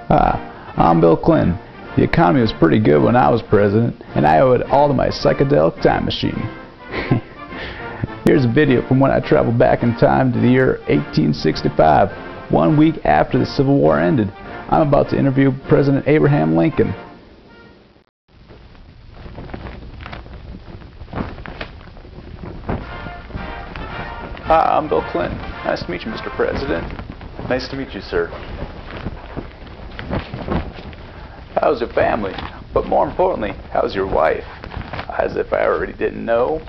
Hi, I'm Bill Clinton. The economy was pretty good when I was president, and I owe it all to my psychedelic time machine. Here's a video from when I traveled back in time to the year 1865, 1 week after the Civil War ended. I'm about to interview President Abraham Lincoln. Hi, I'm Bill Clinton. Nice to meet you, Mr. President. Nice to meet you, sir. How's your family? But more importantly, how's your wife? As if I already didn't know.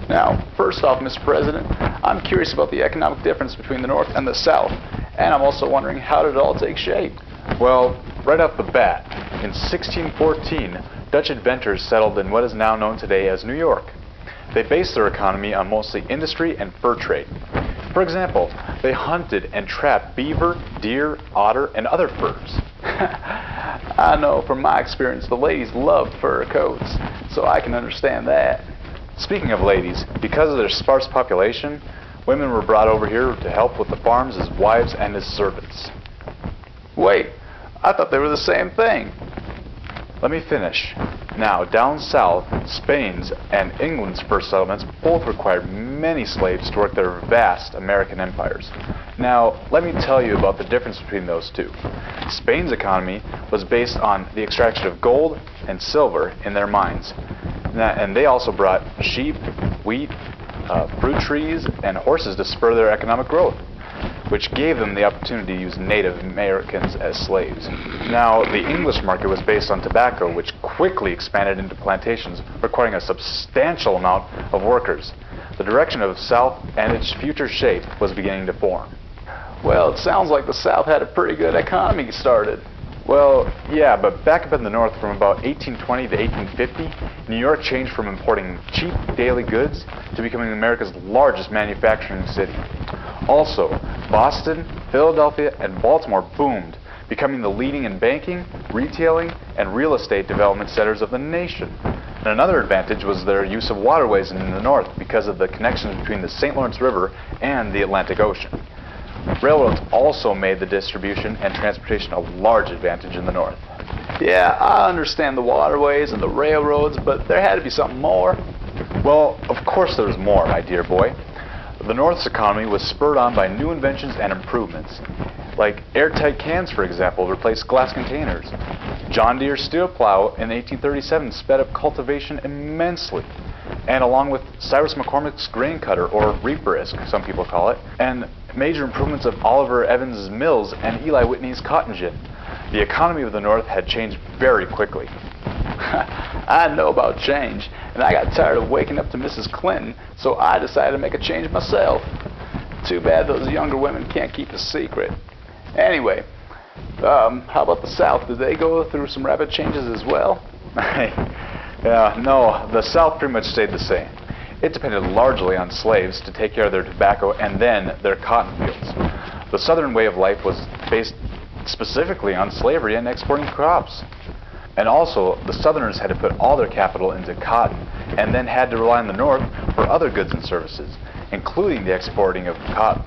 Now, first off, Mr. President, I'm curious about the economic difference between the North and the South. And I'm also wondering, how did it all take shape? Well, right off the bat, in 1614, Dutch adventurers settled in what is now known today as New York. They based their economy on mostly industry and fur trade. For example, they hunted and trapped beaver, deer, otter, and other furs. I know from my experience the ladies love fur coats, so I can understand that. Speaking of ladies, because of their sparse population, women were brought over here to help with the farms as wives and as servants. Wait, I thought they were the same thing. Let me finish. Now, down south, Spain's and England's first settlements both required many slaves to work their vast American empires. Now, let me tell you about the difference between those two. Spain's economy was based on the extraction of gold and silver in their mines. And they also brought sheep, wheat, fruit trees, and horses to spur their economic growth, which gave them the opportunity to use Native Americans as slaves. Now, the English market was based on tobacco, which quickly expanded into plantations, requiring a substantial amount of workers. The direction of the South and its future shape was beginning to form. Well, it sounds like the South had a pretty good economy started. Well, yeah, but back up in the North from about 1820 to 1850, New York changed from importing cheap daily goods to becoming America's largest manufacturing city. Also, Boston, Philadelphia, and Baltimore boomed, becoming the leading in banking, retailing, and real estate development centers of the nation. And another advantage was their use of waterways in the North because of the connections between the St. Lawrence River and the Atlantic Ocean. Railroads also made the distribution and transportation a large advantage in the North. Yeah, I understand the waterways and the railroads, but there had to be something more. Well, of course there's more, my dear boy. The North's economy was spurred on by new inventions and improvements. Like airtight cans, for example, replaced glass containers. John Deere steel plow in 1837 sped up cultivation immensely. And along with Cyrus McCormick's grain cutter, or reaper as some people call it, and major improvements of Oliver Evans' mills and Eli Whitney's cotton gin, the economy of the North had changed very quickly. I know about change, and I got tired of waking up to Mrs. Clinton, so I decided to make a change myself. Too bad those younger women can't keep a secret. Anyway, how about the South? Did they go through some rapid changes as well? Yeah, no, the South pretty much stayed the same. It depended largely on slaves to take care of their tobacco and then their cotton fields. The Southern way of life was based specifically on slavery and exporting crops. And also, the Southerners had to put all their capital into cotton and then had to rely on the North for other goods and services, including the exporting of cotton.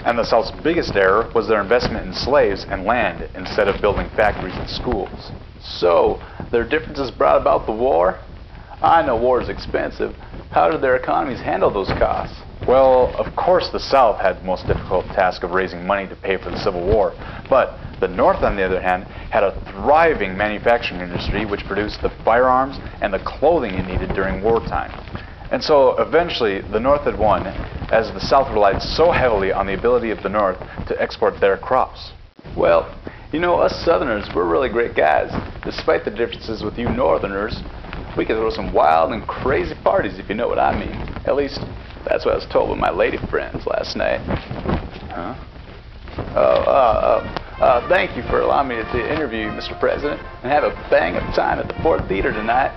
And the South's biggest error was their investment in slaves and land instead of building factories and schools. So, their differences brought about the war? I know war is expensive. How did their economies handle those costs? Well, of course the South had the most difficult task of raising money to pay for the Civil War, but the North, on the other hand, had a thriving manufacturing industry which produced the firearms and the clothing it needed during wartime. And so eventually the North had won, as the South relied so heavily on the ability of the North to export their crops. Well, you know, us Southerners, we're really great guys. Despite the differences with you Northerners, we could throw some wild and crazy parties, if you know what I mean. At least, that's what I was told by my lady friends last night. Huh? Thank you for allowing me to interview you, Mr. President, and have a bang of time at the Ford Theater tonight.